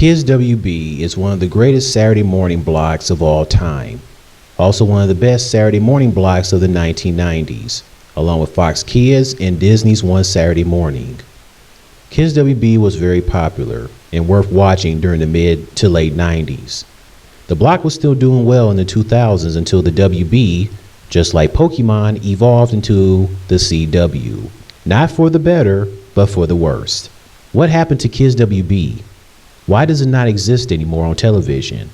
Kids WB is one of the greatest Saturday morning blocks of all time. Also one of the best Saturday morning blocks of the 1990s, along with Fox Kids and Disney's One Saturday Morning. Kids WB was very popular and worth watching during the mid to late 90s. The block was still doing well in the 2000s until the WB, just like Pokemon, evolved into the CW. Not for the better, but for the worst. What happened to Kids WB? Why does it not exist anymore on television?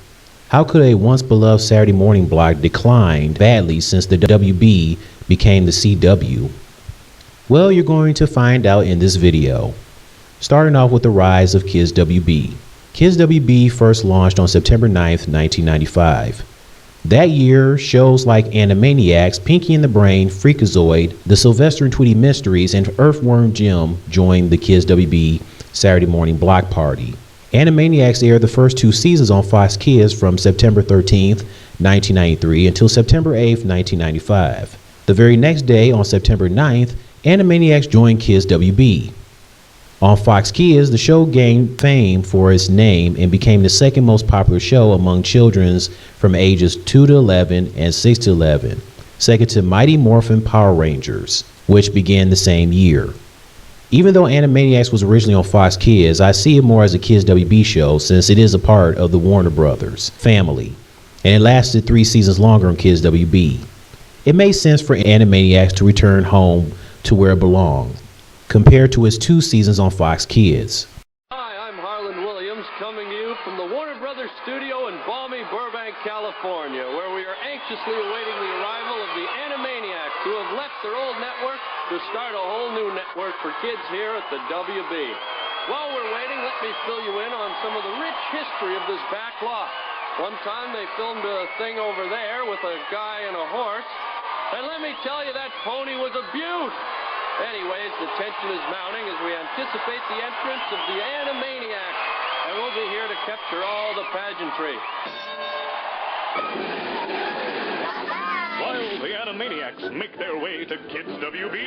How could a once beloved Saturday morning block decline badly since the WB became the CW? Well, you're going to find out in this video. Starting off with the rise of Kids WB. Kids WB first launched on September 9th, 1995. That year, shows like Animaniacs, Pinky and the Brain, Freakazoid, The Sylvester and Tweety Mysteries, and Earthworm Jim joined the Kids WB Saturday morning block party. Animaniacs aired the first 2 seasons on Fox Kids from September 13th, 1993 until September 8th, 1995. The very next day, on September 9th, Animaniacs joined Kids WB. On Fox Kids, the show gained fame for its name and became the second most popular show among children from ages 2 to 11 and 6 to 11, second to Mighty Morphin Power Rangers, which began the same year. Even though Animaniacs was originally on Fox Kids, I see it more as a Kids WB show since it is a part of the Warner Brothers family, and it lasted 3 seasons longer on Kids WB. It made sense for Animaniacs to return home to where it belonged, compared to its 2 seasons on Fox Kids. Hi, I'm Harlan Williams, coming to you from the Warner Brothers studio in balmy Burbank, California, where we are anxiously awaiting the arrival of the Animaniacs, who have left their old network to start a whole new network for kids here at the WB. While we're waiting, let me fill you in on some of the rich history of this back lot. One time they filmed a thing over there with a guy and a horse, and let me tell you, that pony was a beaut. Anyways, the tension is mounting as we anticipate the entrance of the Animaniacs, and we'll be here to capture all the pageantry. While the Animaniacs make their way to Kids WB,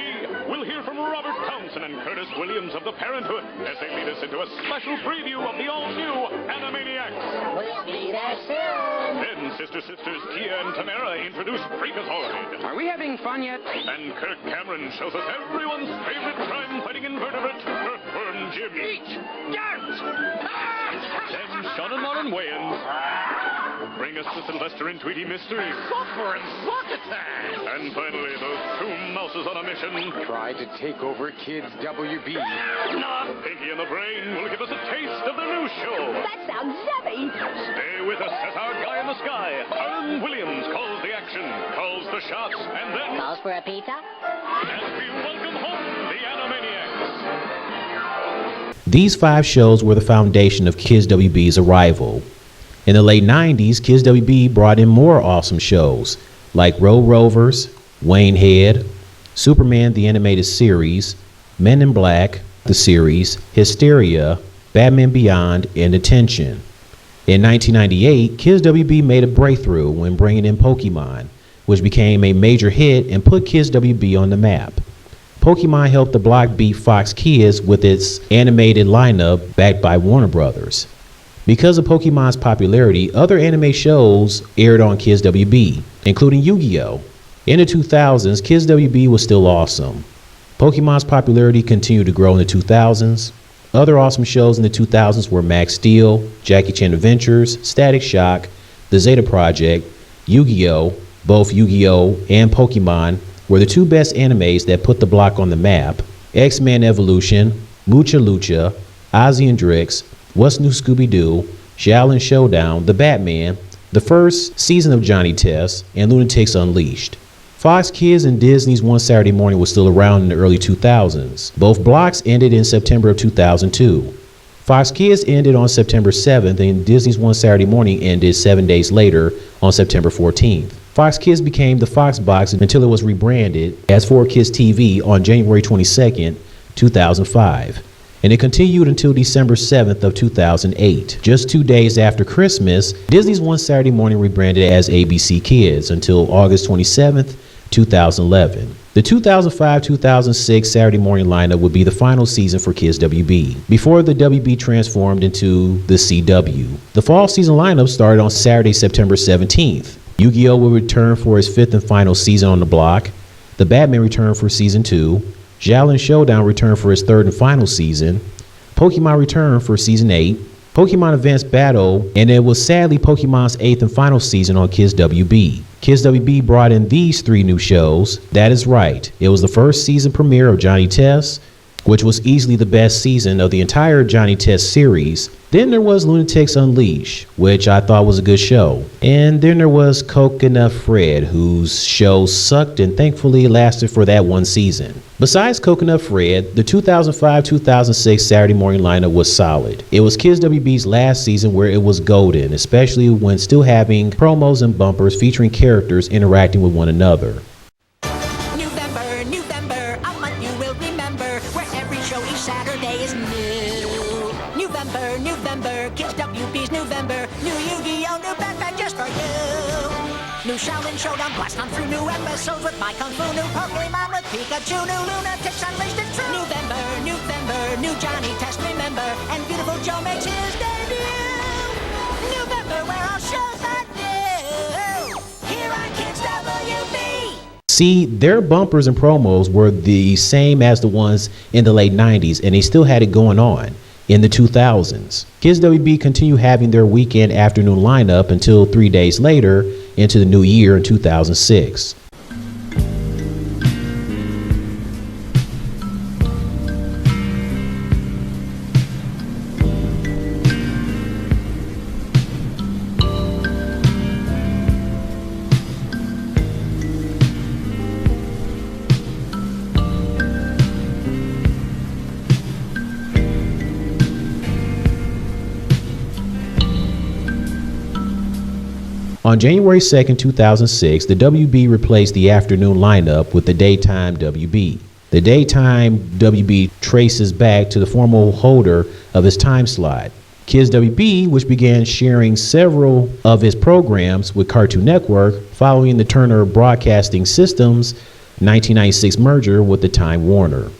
we'll hear from Robert Townsend and Curtis Williams of the Parenthood as they lead us into a special preview of the all-new Animaniacs. We'll be there soon. Then Sisters Tia and Tamara introduce Freakazoid. Are we having fun yet? And Kirk Cameron shows us everyone's favorite crime-fighting invertebrate, Earthworm Jim. Eat! Dirt! Then Sean and Lauren Wayans bring us the Sylvester and Tweety Mysteries. Sulfur and Rock Attack! And finally, those 2 mouses on a mission. Tried to take over Kids WB. Pinky and the Brain will give us a taste of the new show. That sounds yummy. Stay with us as our guy in the sky, Harlan Williams, calls the action, calls the shots, and then... Calls for a pizza? And we welcome home the Animaniacs. These 5 shows were the foundation of Kids WB's arrival. In the late 90s, Kids WB brought in more awesome shows like Road Rovers, Wayne Head, Superman the Animated Series, Men in Black, the series, Hysteria, Batman Beyond, and Attention. In 1998, Kids WB made a breakthrough when bringing in Pokemon, which became a major hit and put Kids WB on the map. Pokemon helped the block beat Fox Kids with its animated lineup backed by Warner Brothers. Because of Pokemon's popularity, other anime shows aired on Kids WB, including Yu-Gi-Oh! In the 2000s, Kids WB was still awesome. Pokemon's popularity continued to grow in the 2000s. Other awesome shows in the 2000s were Max Steel, Jackie Chan Adventures, Static Shock, The Zeta Project, Yu-Gi-Oh! Both Yu-Gi-Oh! And Pokemon were the 2 best animes that put the block on the map. X-Men Evolution, Mucha Lucha, Ozzy and Drix, What's New Scooby-Doo, Shaolin Showdown, The Batman, the first season of Johnny Test, and Lunatics Unleashed. Fox Kids and Disney's One Saturday Morning was still around in the early 2000s. Both blocks ended in September of 2002. Fox Kids ended on September 7th, and Disney's One Saturday Morning ended 7 days later on September 14th. Fox Kids became the Fox Box until it was rebranded as 4Kids TV on January 22nd, 2005. And it continued until December 7th of 2008. Just 2 days after Christmas, Disney's One Saturday Morning rebranded as ABC Kids until August 27th, 2011. The 2005-2006 Saturday morning lineup would be the final season for Kids WB, before the WB transformed into the CW. The fall season lineup started on Saturday, September 17th. Yu-Gi-Oh! Will return for its 5th and final season on the block. The Batman returned for Season 2. Xiaolin Showdown returned for its 3rd and final season. Pokemon returned for Season 8. Pokemon Advanced Battle, and it was sadly Pokemon's 8th and final season on Kids WB. Kids WB brought in these 3 new shows. That is right. It was the first season premiere of Johnny Test, which was easily the best season of the entire Johnny Test series. Then there was Lunatics Unleashed, which I thought was a good show. And then there was Coconut Fred, whose show sucked and thankfully lasted for that one season. Besides Coconut Fred, the 2005-2006 Saturday morning lineup was solid. It was Kids WB's last season where it was golden, especially when still having promos and bumpers featuring characters interacting with one another. November, a month you will remember, where every show each Saturday is new. November, Kids WB's November. New Yu-Gi-Oh! New Batman just for you. New Shaolin Showdown, blast on through new episodes with my Kung Fu. New Pokemon with Pikachu. New Lunatics Unleashed, it's true. November, new Johnny Test, remember. And Beautiful Joe makes his debut. November, where all shows are new. Here on Kids WB. See, their bumpers and promos were the same as the ones in the late 90s, and they still had it going on in the 2000s. Kids WB continued having their weekend afternoon lineup until 3 days later into the new year in 2006. On January 2nd, 2006, the WB replaced the afternoon lineup with the daytime WB. The daytime WB traces back to the former holder of its time slot, Kids WB, which began sharing several of its programs with Cartoon Network following the Turner Broadcasting System's 1996 merger with the Time Warner.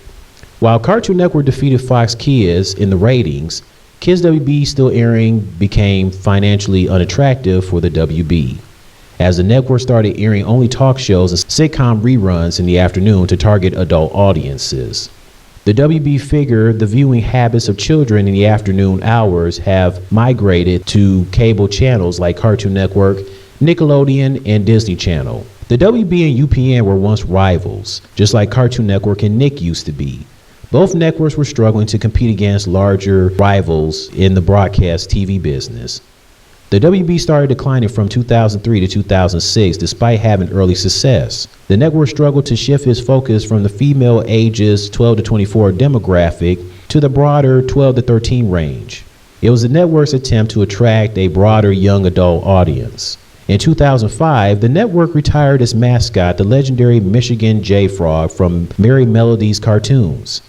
While Cartoon Network defeated Fox Kids in the ratings, Kids WB still airing became financially unattractive for the WB, as the network started airing only talk shows and sitcom reruns in the afternoon to target adult audiences. The WB figured the viewing habits of children in the afternoon hours have migrated to cable channels like Cartoon Network, Nickelodeon, and Disney Channel. The WB and UPN were once rivals, just like Cartoon Network and Nick used to be. Both networks were struggling to compete against larger rivals in the broadcast TV business. The WB started declining from 2003 to 2006 despite having early success. The network struggled to shift its focus from the female ages 12 to 24 demographic to the broader 12 to 13 range. It was the network's attempt to attract a broader young adult audience. In 2005, the network retired its mascot, the legendary Michigan J-Frog, from Merry Melodies cartoons.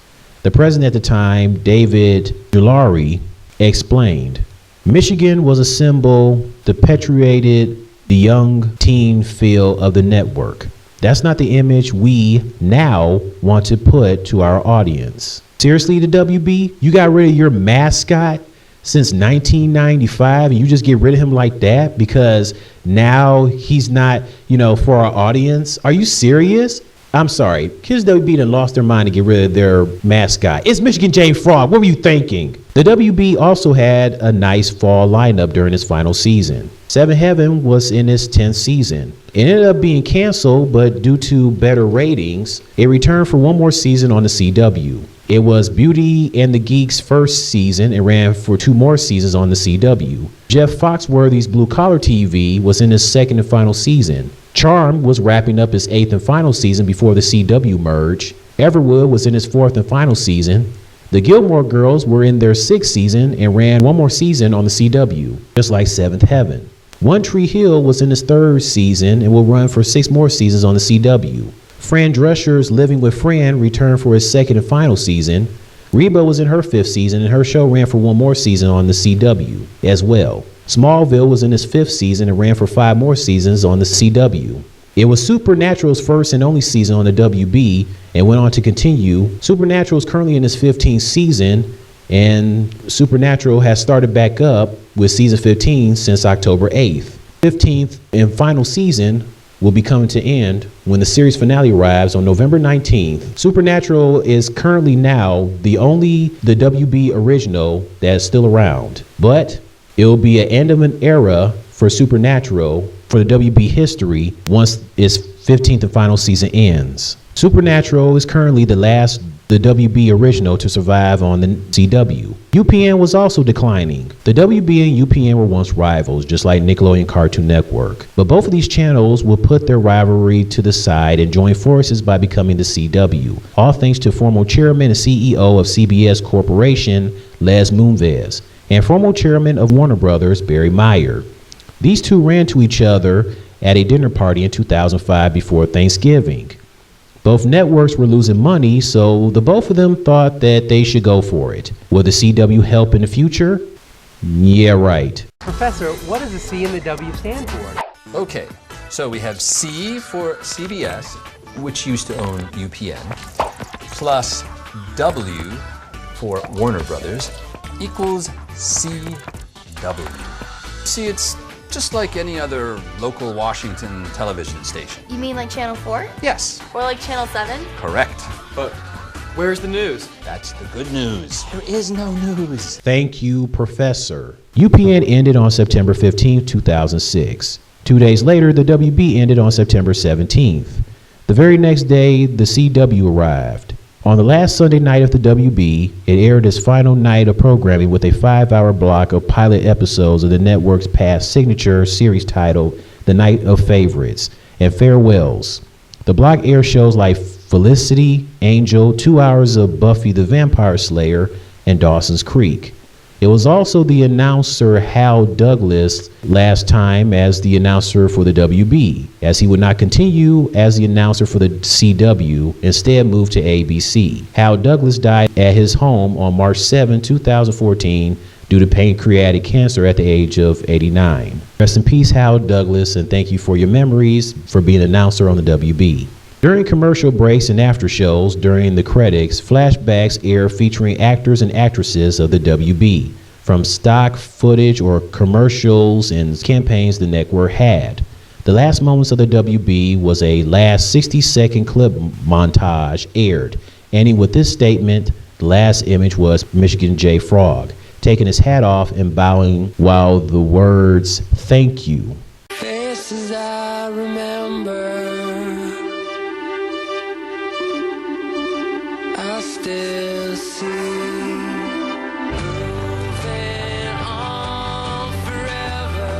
The president at the time, David Dulary, explained, "Michigan was a symbol that perpetuated the young teen feel of the network. That's not the image we now want to put to our audience." Seriously, the WB, you got rid of your mascot since 1995 and you just get rid of him like that because now he's not, for our audience? Are you serious? I'm sorry, Kids WB done lost their mind to get rid of their mascot. It's Michigan J-Frog. What were you thinking? The WB also had a nice fall lineup during its final season. Seven Heaven was in its 10th season. It ended up being canceled, but due to better ratings, it returned for one more season on the CW. It was Beauty and the Geek's first season and ran for 2 more seasons on the CW. Jeff Foxworthy's Blue Collar TV was in its 2nd and final season. Charmed was wrapping up its 8th and final season before the CW merge. Everwood was in its 4th and final season. The Gilmore Girls were in their 6th season and ran 1 more season on the CW, just like 7th Heaven. One Tree Hill was in its 3rd season and will run for 6 more seasons on the CW. Fran Drescher's Living with Fran returned for its 2nd and final season. Reba was in her 5th season and her show ran for 1 more season on the CW as well. Smallville was in its 5th season and ran for 5 more seasons on the CW. It was Supernatural's first and only season on the WB and went on to continue. Supernatural is currently in its 15th season, and Supernatural has started back up with season 15 since October 8th. 15th and final season will be coming to end when the series finale arrives on November 19th. Supernatural is currently now the WB original that is still around, but it will be an end of an era for Supernatural for the WB history once its 15th and final season ends. Supernatural is currently the last WB original to survive on the CW. UPN was also declining. The WB and UPN were once rivals, just like Nickelodeon Cartoon Network. But both of these channels will put their rivalry to the side and join forces by becoming the CW. All thanks to former chairman and CEO of CBS Corporation, Les Moonves, and former chairman of Warner Brothers, Barry Meyer. These two ran to each other at a dinner party in 2005 before Thanksgiving. Both networks were losing money, so the both of them thought that they should go for it. Will the CW help in the future? Yeah, right. Professor, what does the C and the W stand for? Okay, so we have C for CBS, which used to own UPN, plus W for Warner Brothers equals CW. See, it's just like any other local Washington television station. You mean like Channel 4? Yes, Or like Channel 7? correct. But where's the news? That's the good news. There is no news. Thank you, Professor. UPN ended on September 15, 2006. 2 days later, the WB ended on September 17th. The very next day, the CW arrived. On the last Sunday night of the WB, it aired its final night of programming with a 5-hour block of pilot episodes of the network's past signature series titled The Night of Favorites and Farewells. The block aired shows like Felicity, Angel, 2 hours of Buffy the Vampire Slayer, and Dawson's Creek. It was also the announcer Hal Douglas' last time as the announcer for the WB, as he would not continue as the announcer for the CW, instead moved to ABC. Hal Douglas died at his home on March 7, 2014 due to pancreatic cancer at the age of 89. Rest in peace, Hal Douglas, and thank you for your memories for being an announcer on the WB. During commercial breaks and after shows, during the credits, flashbacks air featuring actors and actresses of the WB, from stock footage or commercials and campaigns the network had. The last moments of the WB was a last 60-second clip montage aired, ending with this statement. The last image was Michigan J. Frog, taking his hat off and bowing while the words, "Thank you." Faces I remember, I still see, moving on forever,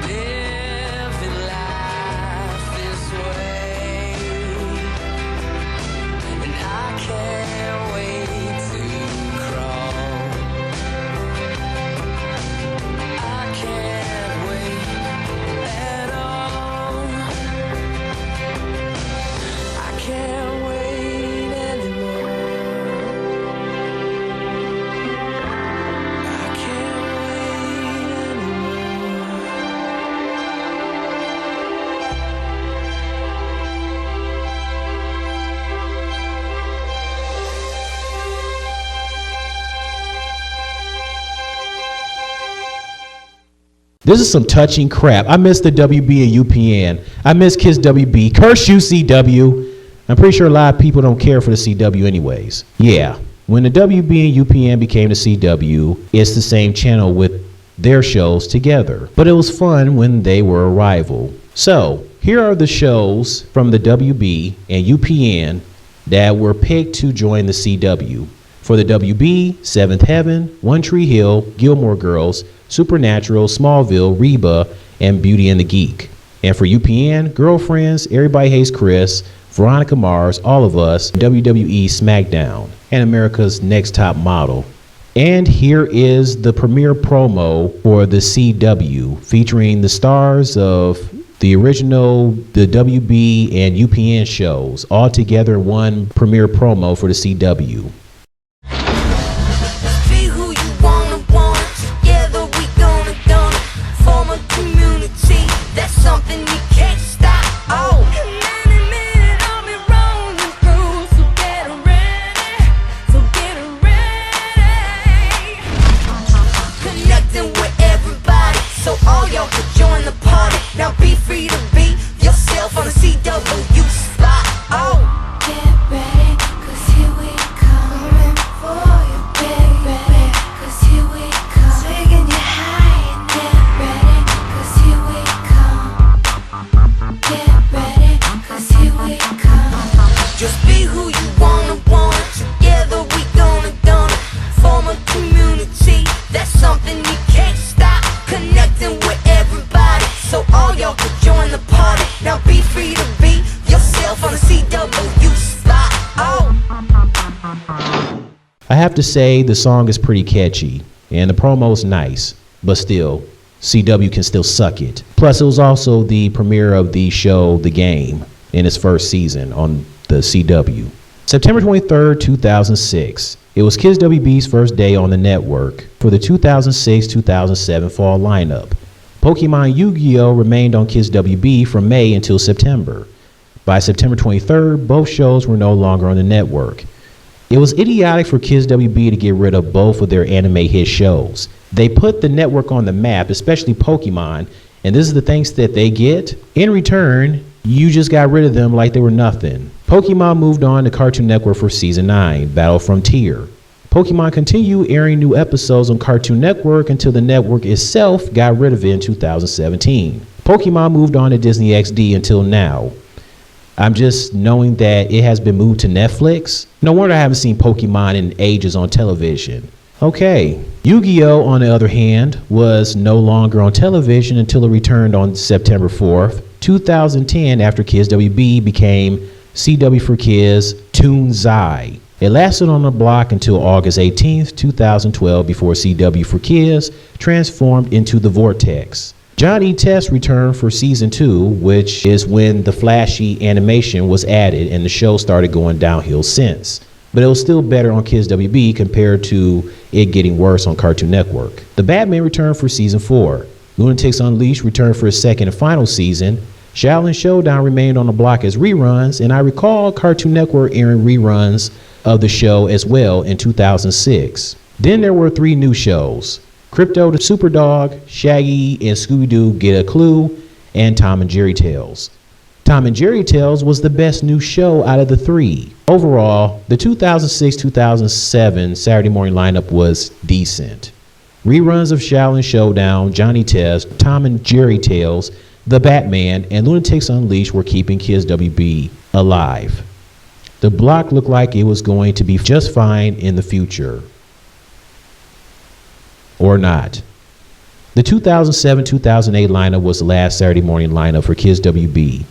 living life this way, and I can't wait to crawl. I can't wait at all. I can't wait anymore. I can't wait anymore. This is some touching crap. I miss the WB and UPN. I miss Kiss WB. Curse you, CW. I'm pretty sure a lot of people don't care for the CW anyways. Yeah, when the WB and UPN became the CW, it's the same channel with their shows together. But it was fun when they were a rival. So, here are the shows from the WB and UPN that were picked to join the CW. For the WB, Seventh Heaven, One Tree Hill, Gilmore Girls, Supernatural, Smallville, Reba, and Beauty and the Geek. And for UPN, Girlfriends, Everybody Hates Chris, Veronica Mars, All of Us, WWE SmackDown, and America's Next Top Model. And here is the premiere promo for the CW, featuring the stars of the original, the WB and UPN shows, all together in one premiere promo for the CW. Be who you wanna, together we gonna form a community that's all y'all could join the party. Now be free to be yourself on the CW spot. Oh, Get ready, 'cause here we come. For you, get ready, 'cause here we come. Taking you high. Get ready, 'cause here we come. Get ready, 'cause here we come. just be who you wanna. Together we gonna form a community. That's something you can't stop. Connecting with everybody, so all y'all could join the party. Now be free to be yourself on the CW spot. Oh. I have to say the song is pretty catchy and the promo's nice, but still, CW can still suck it. Plus, it was also the premiere of the show The Game in its first season on the CW. September 23rd, 2006. It was Kids WB's first day on the network for the 2006-2007 fall lineup. Pokemon Yu-Gi-Oh! Remained on Kids WB from May until September. By September 23rd, both shows were no longer on the network. It was idiotic for Kids WB to get rid of both of their anime hit shows. They put the network on the map, especially Pokemon, and this is the thanks that they get. In return, you just got rid of them like they were nothing. Pokemon moved on to Cartoon Network for Season 9, Battle Frontier. Pokemon continued airing new episodes on Cartoon Network until the network itself got rid of it in 2017. Pokemon moved on to Disney XD until now. I'm just knowing that it has been moved to Netflix. No wonder I haven't seen Pokemon in ages on television. Okay. Yu-Gi-Oh! On the other hand, was no longer on television until it returned on September 4th, 2010 after Kids WB became CW for Kids Toonzai. It lasted on the block until August 18th, 2012 before CW for Kids transformed into The Vortex. Johnny Test returned for season 2, which is when the flashy animation was added and the show started going downhill since. But it was still better on Kids WB compared to it getting worse on Cartoon Network. The Batman returned for season 4. Lunatics Unleashed returned for its second and final season. Shaolin Showdown remained on the block as reruns, and I recall Cartoon Network airing reruns of the show as well in 2006. Then there were 3 new shows: Crypto the Superdog, Shaggy and Scooby-Doo Get a Clue, and Tom and Jerry Tales. Tom and Jerry Tales was the best new show out of the 3. Overall, the 2006-2007 Saturday morning lineup was decent. Reruns of Shaolin Showdown, Johnny Test, Tom and Jerry Tales, The Batman, and Lunatics Unleashed were keeping Kids WB alive. The block looked like it was going to be just fine in the future. Or not. The 2007-2008 lineup was the last Saturday morning lineup for Kids WB.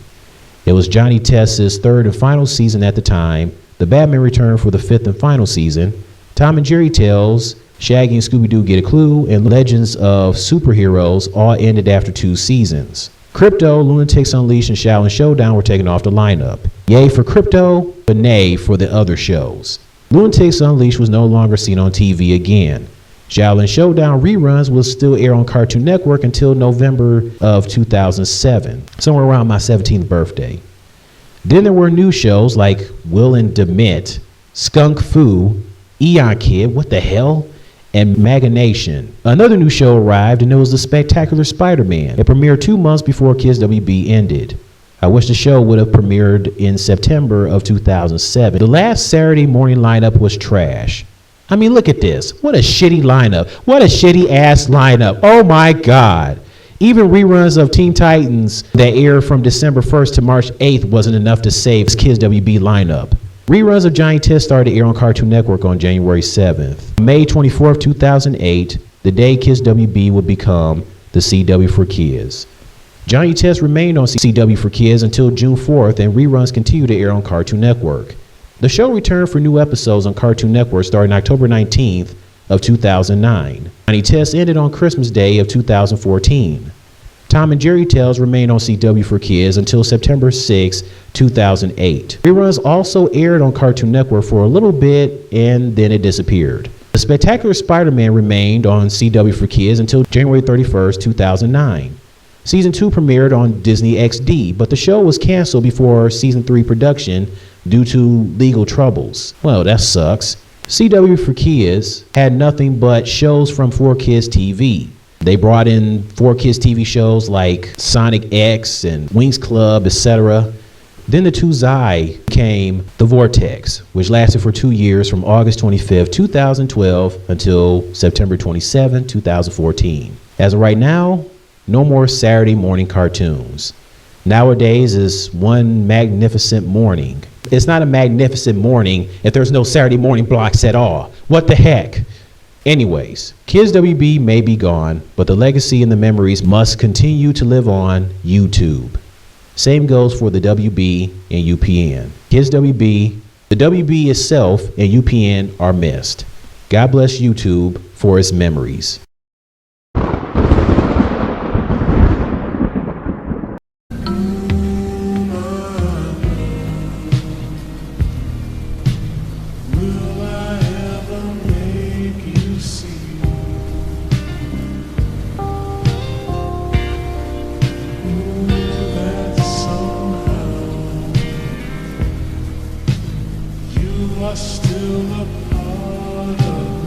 It was Johnny Test's 3rd and final season at the time. The Batman returned for the 5th and final season. Tom and Jerry Tales, Shaggy and Scooby-Doo Get a Clue, and Legends of Superheroes all ended after 2 seasons. Crypto, Lunatics Unleashed, and Shaolin Showdown were taken off the lineup. Yay for Crypto, but nay for the other shows. Lunatics Unleashed was no longer seen on TV again. Shaolin Showdown reruns will still air on Cartoon Network until November of 2007, somewhere around my 17th birthday. Then there were new shows like Will and Demit, Skunk Fu, Eon Kid, what the hell, and Magination. Another new show arrived, and it was The Spectacular Spider-Man. It premiered 2 months before Kids WB ended. I wish the show would have premiered in September of 2007. The last Saturday morning lineup was trash. I mean, look at this. What a shitty lineup. What a shitty ass lineup. Oh my God. Even reruns of Teen Titans that aired from December 1st to March 8th wasn't enough to save this Kids WB lineup. Reruns of Johnny Test started to air on Cartoon Network on January 7th. May 24th, 2008, the day Kids WB would become the CW for Kids. Johnny Test remained on CW for Kids until June 4th, and reruns continued to air on Cartoon Network. The show returned for new episodes on Cartoon Network starting October 19th of 2009. Johnny Test ended on Christmas Day of 2014. Tom and Jerry Tales remained on CW for Kids until September 6, 2008. Reruns also aired on Cartoon Network for a little bit, and then it disappeared. The Spectacular Spider-Man remained on CW for Kids until January 31st, 2009. Season 2 premiered on Disney XD, but the show was canceled before Season 3 production due to legal troubles. Well, that sucks. CW for Kids had nothing but shows from 4Kids TV. They brought in 4Kids TV shows like Sonic X and Winx Club, etc. Then the Tuzai came The Vortex, which lasted for 2 years from August 25th, 2012 until September 27, 2014. As of right now, no more Saturday morning cartoons. Nowadays is one magnificent morning. It's not a magnificent morning if there's no Saturday morning blocks at all. What the heck? Anyways, Kids WB may be gone, but the legacy and the memories must continue to live on YouTube. Same goes for the WB and UPN. Kids WB, the WB itself, and UPN are missed. God bless YouTube for its memories. Still a part of